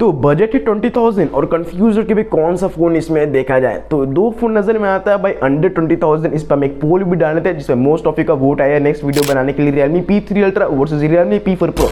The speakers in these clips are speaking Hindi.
तो बजट है 20,000 और कंफ्यूज हो कि भाई कौन सा फोन इसमें देखा जाए तो दो फोन नजर में आता है भाई अंडर 20,000। इस पर हम एक पोल भी डालते हैं जिसमें मोस्ट ऑफ यू का वोट आया नेक्स्ट वीडियो बनाने के लिए Realme P3 Ultra versus Realme P4 Pro,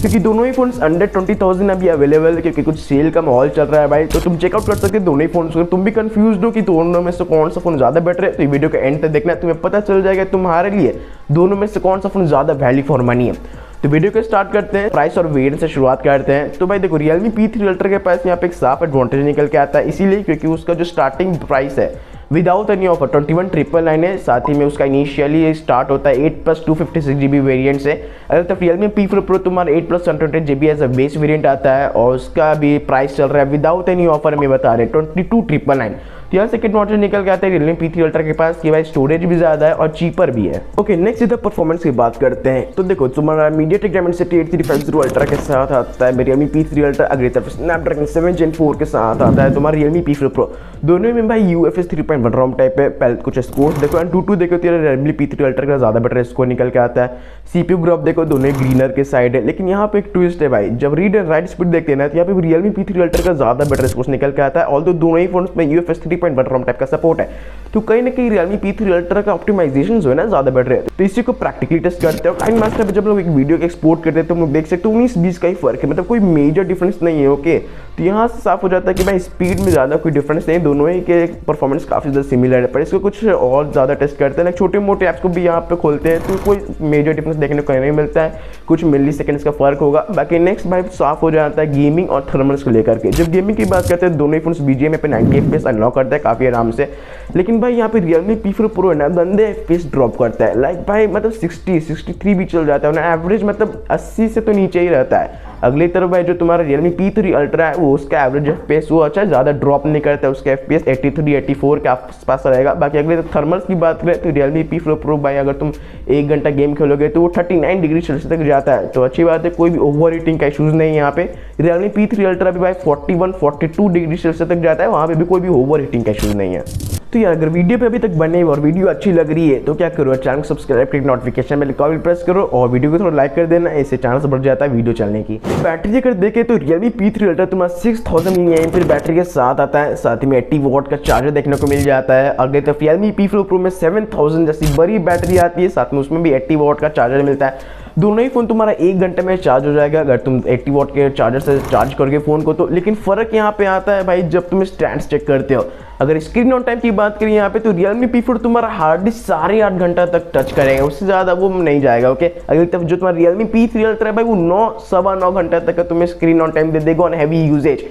क्योंकि दोनों ही फोन्स अंडर 20,000 अभी अवेलेबल है क्योंकि कुछ सेल का माहौल चल रहा है भाई। तो तुम चेकआउट कर सकते हो दोनों ही फोन्स को। तुम भी कंफ्यूज हो कि दोनों में से कौन सा फोन ज्यादा बेटर है तो ये वीडियो के एंड तक देखना, तुम्हें पता चल जाएगा तुम्हारे लिए दोनों में से कौन सा फोन ज्यादा वैल्यू फॉर मनी है। तो वीडियो को स्टार्ट करते हैं, प्राइस और वेरिएंट से शुरुआत करते हैं। तो भाई देखो Realme P3 Ultra के पास यहाँ पे एक साफ एडवांटेज निकल के आता है, इसीलिए क्योंकि उसका जो स्टार्टिंग प्राइस है विदाउट एनी ऑफर 21,999 है। साथ ही में उसका इनिशियली स्टार्ट होता है 8+ 256GB वेरिएंट से। अगर तो Realme P4 Pro तुम्हारा 8+ 128GB as a base variant आता है और उसका भी प्राइस चल रहा है विदाउट एनी ऑफर में बता रहे 22,999। तो यहाँ से एडवांटेज निकल के आता है Realme P3 Ultra के पास कि भाई स्टोरेज भी ज्यादा है और चीपर भी है। ओके नेक्स्ट इधर परफॉर्मेंस की बात करते हैं। तो देखो तुम्हारा MediaTek Dimensity 8350 Ultra के साथ आता है Realme P3 Ultra, अगली तरफ Snapdragon 7 Gen 4 के साथ आता है तुम्हारा Realme P4 Pro। दोनों में भाई UFS 3.1 ROM टाइप है। पहले कुछ स्कोर देखो Antutu देखो तो Realme P3 Ultra का ज्यादा बेटर स्कोर निकल के आता है। CPU ग्राफ देखो दोनों ग्रीनर के साइड है, लेकिन यहाँ पे एक ट्विस्ट है भाई, जब रीड एंड राइट स्पीड देखते हैं ना तो यहाँ पे Realme P3 Ultra का ज्यादा बेटर स्कोर निकल के आता है। ऑल्दो दोनों ही फोन्स में UFS 3.1 ROM टाइप का सपोर्ट है, तो कहीं ना कहीं Realme P3 Ultra का ऑप्टिमाइजेशन जो है ना ज्यादा बेटर है। तो इसी को प्रैक्टिकली टेस्ट करते हैं। टाइम मास्टर पे जब लोग एक वीडियो को एक्सपोर्ट करते हैं तो हम लोग देख सकते हैं 19-20 का ही फर्क है, मतलब कोई मेजर डिफरेंस नहीं है। ओके तो यहाँ से साफ हो जाता है कि भाई स्पीड में ज्यादा कोई डिफरेंस नहीं, दोनों ही के परफॉर्मेंस काफी ज्यादा सिमिलर है। पर इसको कुछ और ज्यादा टेस्ट करते हैं, छोटे मोटे ऐप्स को भी यहाँ पे खोलते हैं तो कोई मेजर डिफरेंस देखने को नहीं मिलता है, कुछ मिली सेकेंड्स का फर्क होगा। बाकी नेक्स्ट भाई साफ हो जाता है गेमिंग और थर्मल्स को लेकर के। जब गेमिंग की बात करते हैं दोनों ही फोन्स BGMI पे 90 FPS अनलॉक करता है काफी आराम से, लेकिन भाई यहाँ पे Realme P4 Pro है ना गंदे FPS ड्रॉप करता है। लाइक भाई मतलब 60-63 भी चल जाता है ना, एवरेज मतलब 80 से तो नीचे ही रहता है। अगली तरफ भाई जो तुम्हारा Realme P3 Ultra है वो उसका एवरेज FPS वो अच्छा ज़्यादा ड्रॉप नहीं करता है, उसका FPS 83-84 के आसपास रहेगा। बाकी अगले थर्मल्स की बात करें तो Realme P4 Pro भाई अगर तुम 1 घंटा गेम खेलोगे तो वो 39 डिग्री सेल्सियस तक जाता है, तो अच्छी बात है, कोई भी ओवर हीटिंग का इशूज़ नहीं है यहाँ पे। Realme P3 Ultra भी भाई 41-42 डिग्री सेल्सियस तक जाता है, वहाँ पे भी कोई भी ओवर हीटिंग का इशूज़ नहीं है। तो यार अगर वीडियो पे अभी तक बने और वीडियो अच्छी लग रही है तो क्या करो, चैनल को सब्सक्राइब करके नोटिफिकेशन बेल को प्रेस करो और वीडियो को थोड़ा लाइक कर देना, इससे चैनल से बढ़ जाता है वीडियो चलने की। बैटरी अगर देखें तो Realme P3 Ultra तुम्हारा 6000 mAh बैटरी के साथ आता है, साथ ही में 80 वॉट का चार्जर देखने को मिल जाता है। अगले तरफ Realme P4 Pro में 7000 जैसी बड़ी बैटरी आती है, साथ में उसमें भी 80 वॉट का चार्जर मिलता है। दोनों ही फोन तुम्हारा 1 घंटे में चार्ज हो जाएगा अगर तुम 80 वॉट के चार्जर से चार्ज करोगे फोन को तो। लेकिन फर्क यहाँ पे आता है भाई जब तुम स्टैंड चेक करते हो। अगर स्क्रीन ऑन टाइम की बात करें यहाँ पे तो Realme P4 तुम्हारा हार्डली 8.5 घंटा तक टच करेगा, उससे ज्यादा वो नहीं जाएगा। ओके अगली तरफ जो तुम्हारा Realme P3 Ultra है भाई वो 9-9.25 घंटा तक का तुम्हें स्क्रीन ऑन टाइम दे देगा ऑन हैवी यूजेज।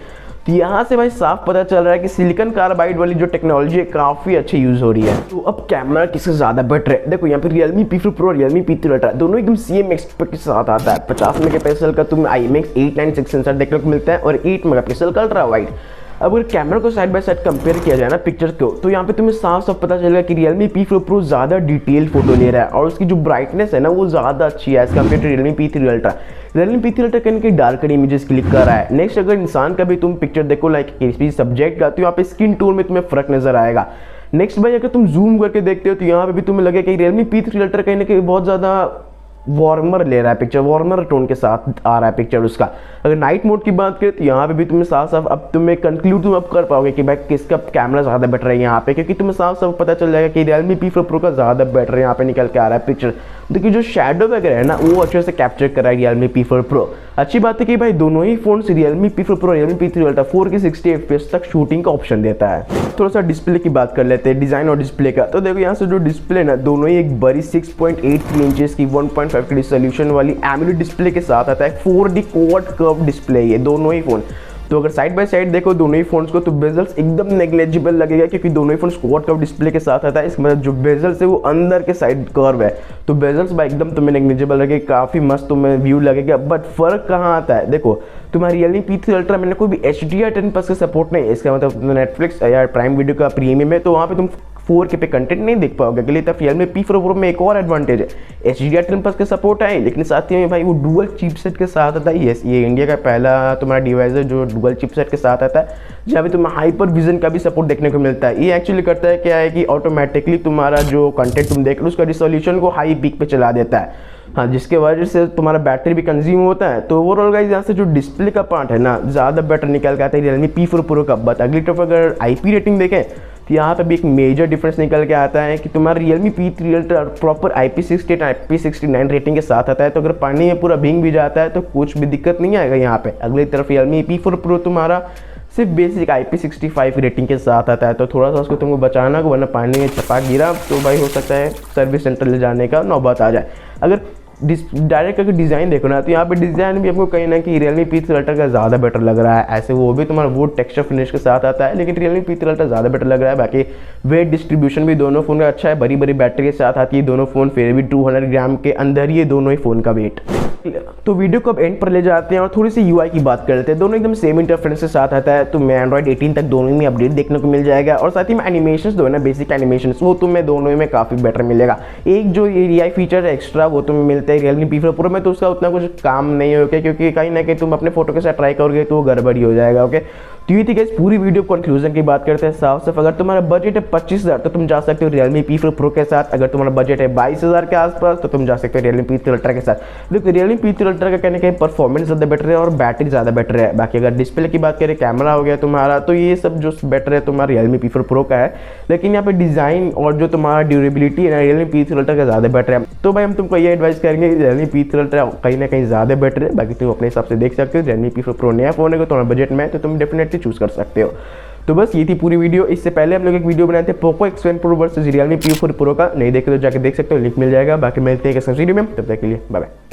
तो यहाँ से भाई साफ पता चल रहा है कि सिलिकॉन कार्बाइड वाली जो टेक्नोलॉजी है काफी अच्छी यूज हो रही है। तो अब कैमरा किससे ज्यादा बेटर है, देखो यहाँ पे Realme P4 Pro Realme P3 Ultra दोनों एकदम सेम एक्सपेक्ट के साथ आता है। 50 मेगापिक्सल का तुम्हें IMX 896 सेंसर देखने को मिलता है और 8 मेगापिक्सल का अल्ट्रा वाइड। अब अगर कैमरा को साइड बाय साइड कंपेयर किया जाए ना पिक्चर को तो यहाँ पे तुम्हें साफ साफ पता चलेगा कि Realme P4 Pro ज्यादा डिटेल फोटो ले रहा है और उसकी जो ब्राइटनेस है ना वो ज्यादा अच्छी है as compare to Realme P3 Ultra। Realme P3 Ultra कहीं के डार्कर इमेजेस क्लिक कर रहा है। नेक्स्ट अगर इंसान का भी तुम पिक्चर देखो लाइक किसी सब्जेक्ट का तो यहाँ पे स्किन टोन में तुम्हें फर्क नजर आएगा। नेक्स्ट भाई अगर तुम जूम करके देखते हो तो यहाँ पे भी तुम्हें लगेगा कि Realme P3 Ultra कहीं ना कहीं बहुत ज्यादा वार्मर ले रहा है पिक्चर, वार्मर टोन के साथ आ रहा है पिक्चर उसका। अगर नाइट मोड की बात करें तो यहाँ पे भी तुम्हें साफ साफ अब तुम्हें कंक्लूड तुम अब कर पाओगे कि भाई किसका कैमरा ज़्यादा बेटर है यहाँ पे, क्योंकि तुम्हें साफ साफ पता चल जाएगा कि Realme P4 Pro का ज़्यादा बेटर यहाँ पे निकल के आ रहा है पिक्चर। देखिए जो शेडो वगैरह है ना वो अच्छे से कैप्चर कर रहा है Realme P4 Pro। अच्छी बात है कि भाई दोनों ही phone Realme P4 Pro Realme P3 Ultra 4K 60 FPS तक शूटिंग का ऑप्शन देता है। थोड़ा सा डिस्प्ले की बात कर लेते हैं, डिजाइन और डिस्प्ले का। तो देखो यहाँ से जो डिस्प्ले ना दोनों ही एक बड़ी 6.83 इंचेस की 1.5D रेजोल्यूशन वाली AMOLED डिस्प्ले के साथ आता है। 4D क्वाड कर्व डिस्प्ले ये दोनों ही फोन। तो अगर साइड बाय साइड देखो दोनों ही फोन्स को तो बेजल्स एकदम नेग्लेजिबल लगेगा क्योंकि दोनों ही फोन्स क्वाड कर्व डिस्प्ले के साथ आता है। इसका मतलब जो बेजल्स है वो अंदर के साइड कर्व है, तो बेजल्स बाय एकदम तुम्हें नेग्लेजिबल लगेगा, काफी मस्त तुम्हें व्यू लगेगा। बट फर्क कहाँ आता है, देखो तुम्हारी Realme P3 Ultra में कोई भी HDR10+ का सपोर्ट नहीं है। इसका मतलब नेटफ्लिक्स या प्राइम वीडियो का प्रीमियम है तो वहाँ पे तुम 4K पे कंटेंट नहीं देख पाओगे। अगली तरफ Realme P4 Pro में एक और एडवांटेज है, HDR10+ का सपोर्ट है, लेकिन साथ ही में भाई वो डुअल चिपसेट के साथ आता है। यस ये इंडिया का पहला तुम्हारा डिवाइस है जो डुअल चिपसेट के साथ आता है, जहाँ पे तुम्हें हाइपर विजन का भी सपोर्ट देखने को मिलता है। ये एक्चुअली करता है क्या है कि ऑटोमेटिकली तुम्हारा जो कंटेंट तुम देख रहे हो उसका रिजोल्यूशन को हाई पीक पे चला देता है। हाँ, जिसके वजह से तुम्हारा बैटरी भी कंज्यूम होता है। तो ओवरऑल गाइस यहाँ से जो डिस्प्ले का पार्ट है ना, ज़्यादा बेटर निकल के आता है Realme P4 Pro का। बट अगली तरफ अगर IP रेटिंग देखें तो यहाँ पे भी एक मेजर डिफरेंस निकल के आता है कि तुम्हारा Realme P3 Ultra proper IP68 IP69 rating के साथ आता है। तो अगर पानी में पूरा भींग भी जाता है तो कुछ भी दिक्कत नहीं आएगा यहाँ पे। अगली तरफ Realme P4 Pro तुम्हारा सिर्फ बेसिक IP65 रेटिंग के साथ आता है। तो थोड़ा सा उसको तुमको बचाना होगा, वरना पानी में छपाक गिरा तो भाई हो सकता है सर्विस सेंटर ले जाने का नौबत आ जाए। अगर डायरेक्ट अगर डिज़ाइन देखो ना, तो यहाँ पे डिज़ाइन भी आपको कहीं ना कहीं Realme P3 Ultra का ज़्यादा बेटर लग रहा है। ऐसे वो भी तुम्हारा वुड टेक्सचर फिनिश के साथ आता है, लेकिन Realme P3 Ultra ज़्यादा बेटर लग रहा है। बाकी वेट डिस्ट्रीब्यूशन भी दोनों फ़ोन का अच्छा है, बड़ी बड़ी बैटरी के साथ आती है दोनों फ़ोन, फिर भी 200 ग्राम के अंदर ही दोनों ही फ़ोन का वेट। तो वीडियो को अब एंड पर ले जाते हैं और थोड़ी सी UI की बात करते हैं। दोनों एकदम सेम इंटरफेरेंस के साथ आता है। तो मैं Android 18 तक दोनों में अपडेट देखने को मिल जाएगा, और साथ ही में एनिमेशंस दो है ना, बेसिक एनिमेशंस, वो तुम्हें दोनों में काफ़ी बेटर मिलेगा। एक जो AI फीचर है एक्स्ट्रा, वो तुम्हें मिलता है Realme P4 Pro में, तो उसका उतना कुछ काम नहीं होगा, क्योंकि कहीं ना कहीं तुम अपने फोटो के साथ ट्राई करोगे तो वो गड़बड़ी हो जाएगा। ओके, तो ये थी गाइस पूरी वीडियो कंक्लूजन की बात करते हैं। साफ साफ अगर तुम्हारा बजट है 25,000 तो तुम जा सकते हो Realme P4 Pro के साथ। अगर तुम्हारा बजट है 22,000 के आसपास तो तुम जा सकते हो Realme P3 Ultra के साथ। देखो Realme P3 Ultra का कहने का परफॉर्मेंस ज़्यादा बेटर है और बैटरी ज़्यादा बेटर है। बाकी अगर डिस्प्ले की बात करें, कैमरा हो गया तुम्हारा, तो ये सब जो बेटर है तुम्हारा Realme P4 Pro का है। लेकिन यहाँ पे डिज़ाइन और जो तुम्हारा ड्यूरेबिलिटी है ना, Realme P3 Ultra का ज़्यादा बेटर है। तो भाई हम तुमको ये एडवाइस करेंगे कि Realme P3 Ultra कहीं ना कहीं ज़्यादा बेटर है। बाकी तुम अपने हिसाब से देख सकते हो। Realme P4 Pro नया फोन है, तुम्हारा बजट में है तो तुम डेफिनेटली चूज कर सकते हो। तो बस ये थी पूरी वीडियो। इससे पहले हम लोग एक वीडियो बनाए थे Poco X1 Pro versus Realme P4 Pro का, नहीं देखे तो जाके देख सकते हो, लिंक मिल जाएगा। बाकी मिलते हैं किसी वीडियो में, तब तक के लिए बाय बाय।